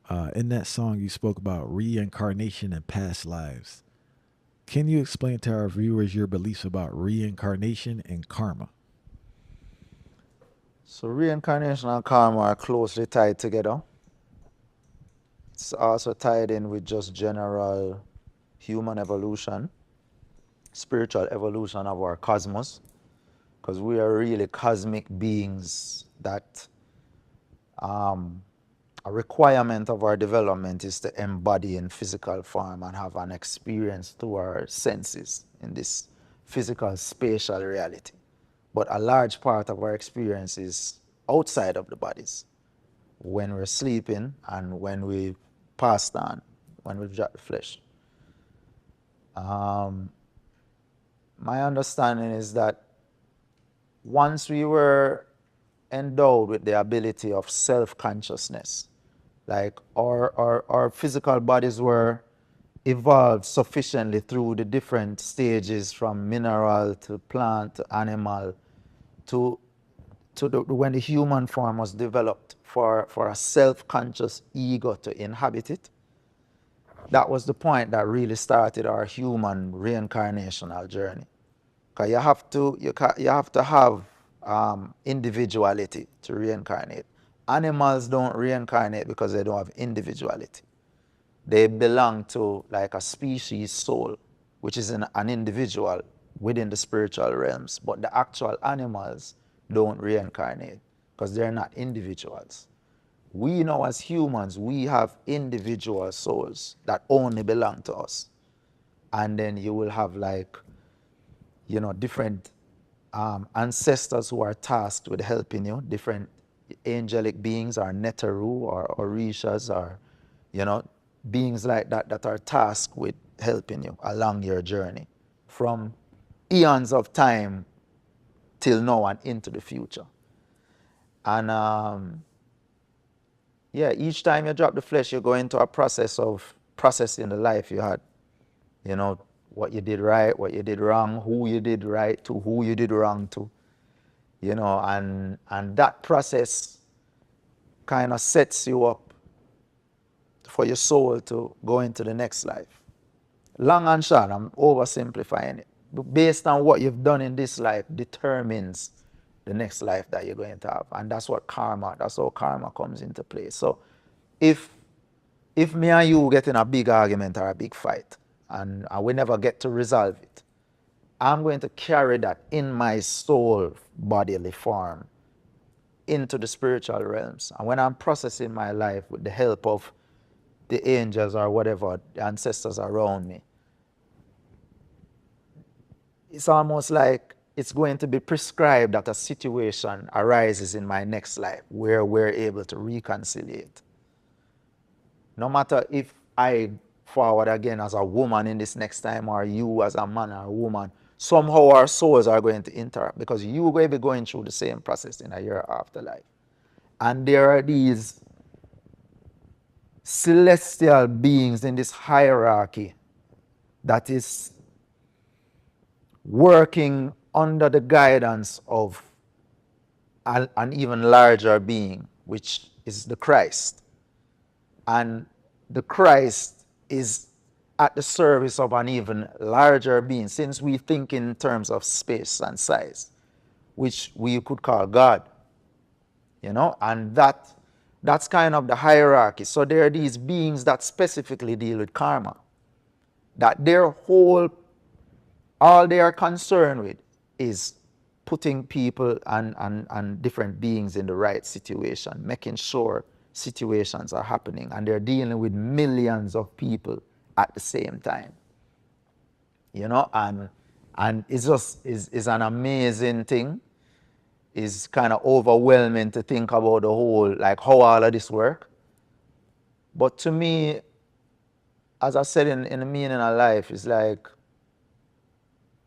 In that song, you spoke about reincarnation and past lives. Can you explain to our viewers your beliefs about reincarnation and karma? So reincarnation and karma are closely tied together. It's also tied in with just general human evolution, spiritual evolution of our cosmos, because we are really cosmic beings that a requirement of our development is to embody in physical form and have an experience through our senses in this physical spatial reality. But a large part of our experience is outside of the bodies when we're sleeping and when we passed on, when we've dropped the flesh. Um, my understanding is that once we were endowed with the ability of self-consciousness, like our physical bodies were evolved sufficiently through the different stages from mineral to plant to animal to when the human form was developed for a self-conscious ego to inhabit it. That was the point that really started our human reincarnational journey. Because you have to have individuality to reincarnate. Animals don't reincarnate because they don't have individuality. They belong to like a species soul, which is an individual within the spiritual realms. But the actual animals don't reincarnate because they're not individuals. We know as humans, we have individual souls that only belong to us. And then you will have like, different ancestors who are tasked with helping you, different angelic beings or Neteru or Orishas or, you know, beings like that that are tasked with helping you along your journey from eons of time till now and into the future. And yeah, each time you drop the flesh, you go into a process of processing the life you had. You know, what you did right, what you did wrong, who you did right to, who you did wrong to. And that process kind of sets you up for your soul to go into the next life. Long and short, I'm oversimplifying it. But based on what you've done in this life determines the next life that you're going to have. And that's how karma comes into play. So if if me and you get in a big argument or a big fight and we never get to resolve it, I'm going to carry that in my soul bodily form into the spiritual realms. And when I'm processing my life with the help of the angels or whatever, the ancestors around me, it's almost like it's going to be prescribed that a situation arises in my next life where we're able to reconciliate. No matter if I forward again as a woman in this next time or you as a man or a woman, somehow our souls are going to interact because you will be going through the same process in a year afterlife. And there are these celestial beings in this hierarchy that is working under the guidance of an even larger being, which is the Christ. And the Christ is at the service of an even larger being, since we think in terms of space and size, which we could call God, and that's kind of the hierarchy. So there are these beings that specifically deal with karma, that all they are concerned with is putting people and different beings in the right situation, making sure situations are happening, and they're dealing with millions of people at the same time. And it's just is an amazing thing. It's kind of overwhelming to think about the whole, like how all of this work. But to me, as I said in the meaning of life, it's like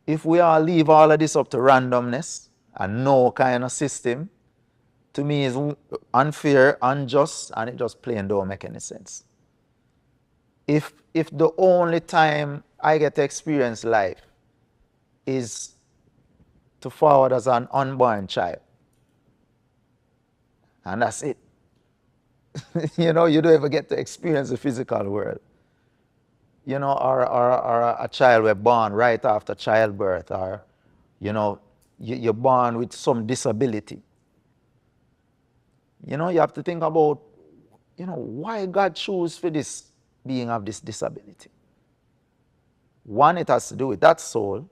if we all leave all of this up to randomness and no kind of system, to me is unfair, unjust, and it just plain don't make any sense. If the only time I get to experience life is to forward as an unborn child, and that's it, You know, you don't ever get to experience the physical world. You know, or a child were born right after childbirth, or, you know, you're born with some disability. You know, you have to think about, you know, why God chose for this being of this disability. One, it has to do with that soul.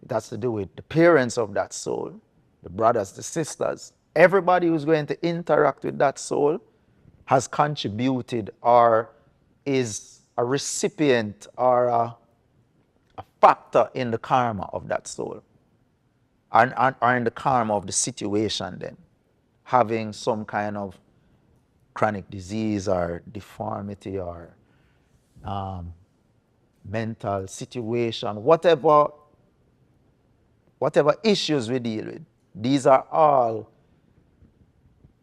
It has to do with the parents of that soul, the brothers, the sisters. Everybody who's going to interact with that soul has contributed or is a recipient or a factor in the karma of that soul, or in the karma of the situation then, having some kind of chronic disease or deformity or mental situation, whatever issues we deal with. These are all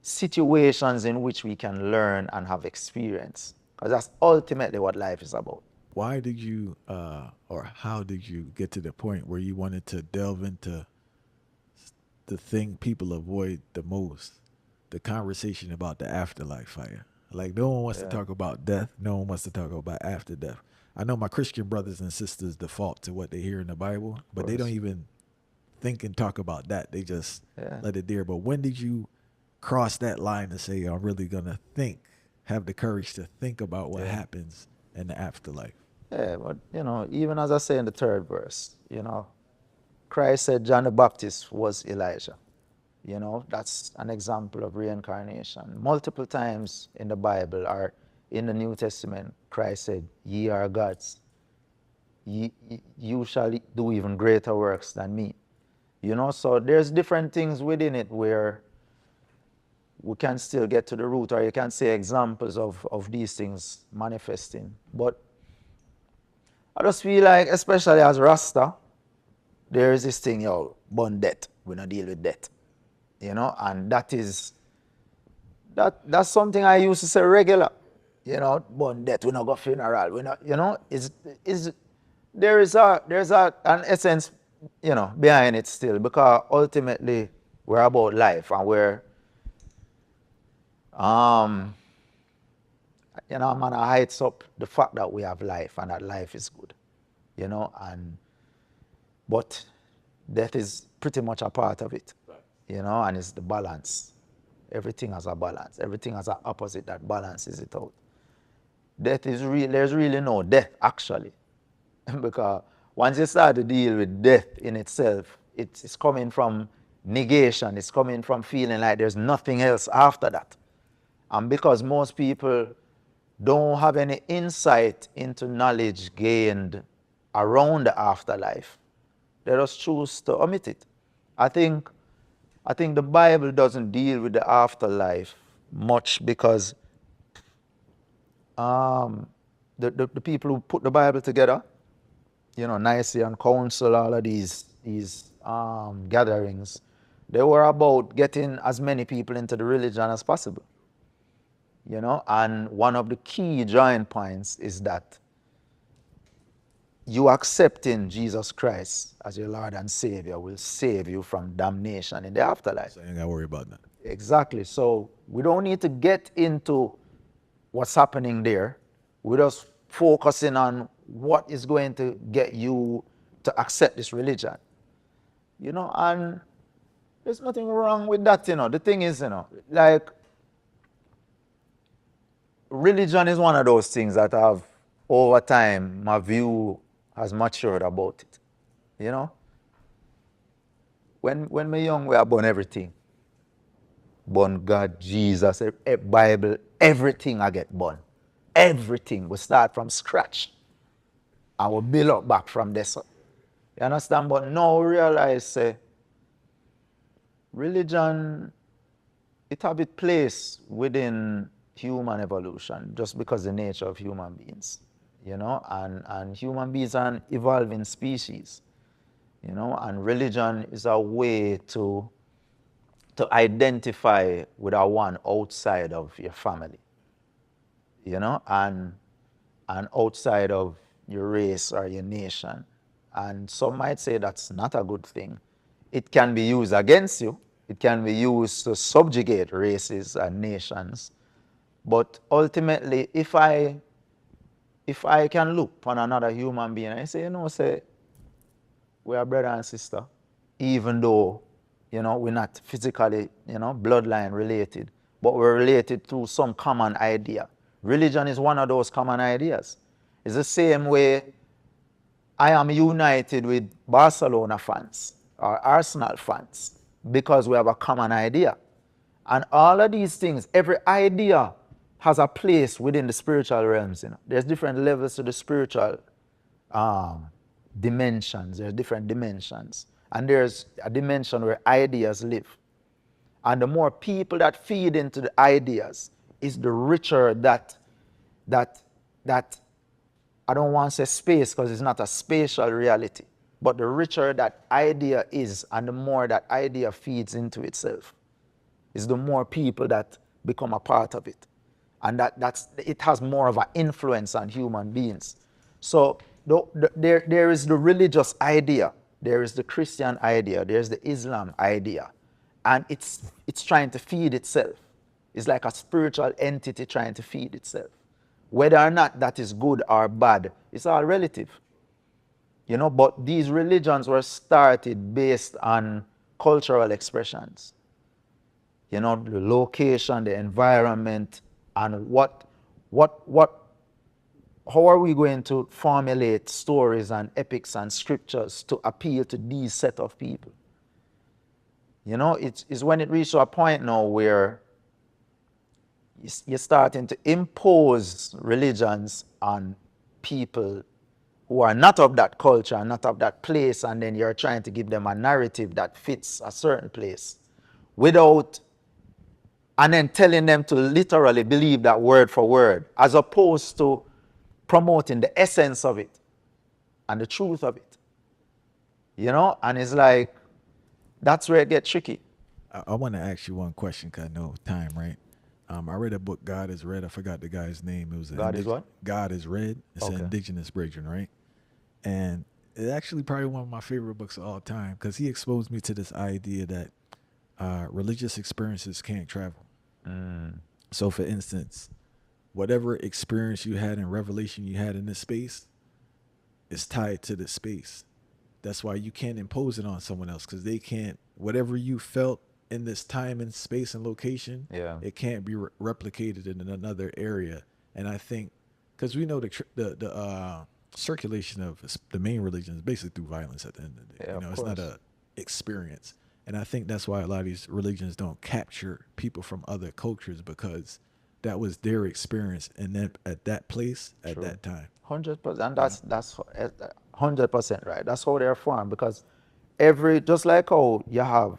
situations in which we can learn and have experience, because that's ultimately what life is about. Why did you, or how did you get to the point where you wanted to delve into the thing people avoid the most, the conversation about the afterlife, fire? Like, no one wants to Yeah. talk about death. No one wants to talk about after death. I know my Christian brothers and sisters default to what they hear in the Bible, Of but they don't course. even think and talk about that. They just Yeah. let it there. But when did you cross that line to say, I'm really going to think, have the courage to think about what Yeah. happens in the afterlife? Yeah, but you know, even as I say in the third verse, you know, Christ said John the Baptist was Elijah. You know, that's an example of reincarnation. Multiple times in the Bible or in the New Testament, Christ said, ye are gods. You shall do even greater works than me. You know, so there's different things within it where we can still get to the root, or you can say examples of these things manifesting. But I just feel like, especially as Rasta, there is this thing, yo, burn death. We don't deal with death. You know, and that's something I used to say regular. You know, burn death, we not go funeral. We not, you know, is there's an essence, you know, behind it still, because ultimately we're about life, and we're um you know, man hides up the fact that we have life and that life is good. You know, and but death is pretty much a part of it. You know, and it's the balance. Everything has a balance. Everything has an opposite that balances it out. Death is real. There's really no death actually, because once you start to deal with death in itself, it's coming from negation. It's coming from feeling like there's nothing else after that. And because most people don't have any insight into knowledge gained around the afterlife, they just choose to omit it. I think I think the Bible doesn't deal with the afterlife much because the people who put the Bible together, you know, Nicene Council, all of these gatherings, they were about getting as many people into the religion as possible. You know, and one of the key joint points is that you accepting Jesus Christ as your Lord and Savior will save you from damnation in the afterlife. So I ain't got to worry about that. Exactly. So we don't need to get into what's happening there. We're just focusing on what is going to get you to accept this religion. You know, and there's nothing wrong with that, you know. The thing is, you know, like, religion is one of those things that have, over time, my view has matured about it. You know? When we're young, we are born everything. Born God, Jesus, Bible, everything I get born. Everything. We start from scratch. And we build up back from there. So, you understand? But now we realize religion, it have its place within human evolution just because the nature of human beings. You know, and human beings are an evolving species. You know, and religion is a way to identify with a one outside of your family, you know, and outside of your race or your nation. And some might say that's not a good thing. It can be used against you. It can be used to subjugate races and nations. But ultimately, if I can look upon another human being and say, say, we are brother and sister, even though, we're not physically, bloodline related, but we're related through some common idea. Religion is one of those common ideas. It's the same way I am united with Barcelona fans or Arsenal fans because we have a common idea. And all of these things, every idea has a place within the spiritual realms. There's different levels to the spiritual dimensions. There's different dimensions. And there's a dimension where ideas live. And the more people that feed into the ideas is the richer that I don't want to say space because it's not a spatial reality. But the richer that idea is and the more that idea feeds into itself is the more people that become a part of it. And it has more of an influence on human beings. So there is the religious idea, there is the Christian idea, there's the Islam idea. And it's trying to feed itself. It's like a spiritual entity trying to feed itself. Whether or not that is good or bad, it's all relative. But these religions were started based on cultural expressions. The location, the environment, and how are we going to formulate stories and epics and scriptures to appeal to these set of people? It's when it reaches to a point now where you're starting to impose religions on people who are not of that culture, not of that place, and then you're trying to give them a narrative that fits a certain place and then telling them to literally believe that word for word, as opposed to promoting the essence of it and the truth of it. And it's like, that's where it gets tricky. I want to ask you one question because I know time, right? I read a book, God is Red. I forgot the guy's name. It was God is what? God is Red. It's an Okay. indigenous brethren, right? And it's actually probably one of my favorite books of all time because he exposed me to this idea that religious experiences can't travel. So, for instance, whatever experience you had in revelation you had in this space is tied to this space. That's why you can't impose it on someone else because they can't, whatever you felt in this time and space and location, Yeah. it can't be replicated in another area. And I think, because we know the circulation of the main religion is basically through violence at the end of the day. Yeah, of It's not course. a experience. And I think that's why a lot of these religions don't capture people from other cultures because that was their experience and then at that place at True. that time. 100%. You know? That's 100% right. That's how they're formed because just like how you have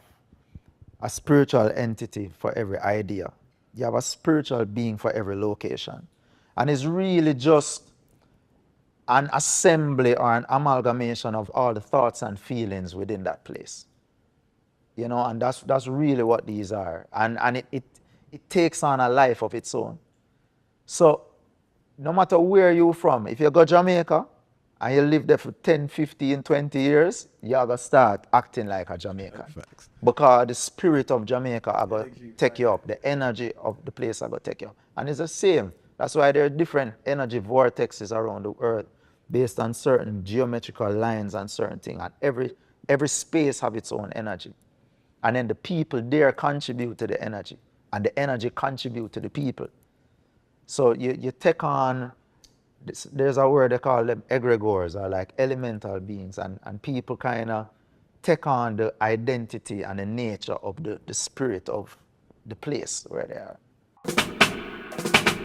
a spiritual entity for every idea, you have a spiritual being for every location. And it's really just an assembly or an amalgamation of all the thoughts and feelings within that place. And that's really what these are. And it takes on a life of its own. So no matter where you're from, if you go Jamaica and you live there for 10, 15, 20 years, you're going to start acting like a Jamaican. Facts. Because the spirit of Jamaica are going Takes to you take you up. The energy of the place are going to take you up. And it's the same. That's why there are different energy vortexes around the earth based on certain geometrical lines and certain things. And every space have its own energy. And then the people there contribute to the energy. And the energy contribute to the people. So you take on, there's a word they call them egregores, or like elemental beings, and people kind of take on the identity and the nature of the spirit of the place where they are.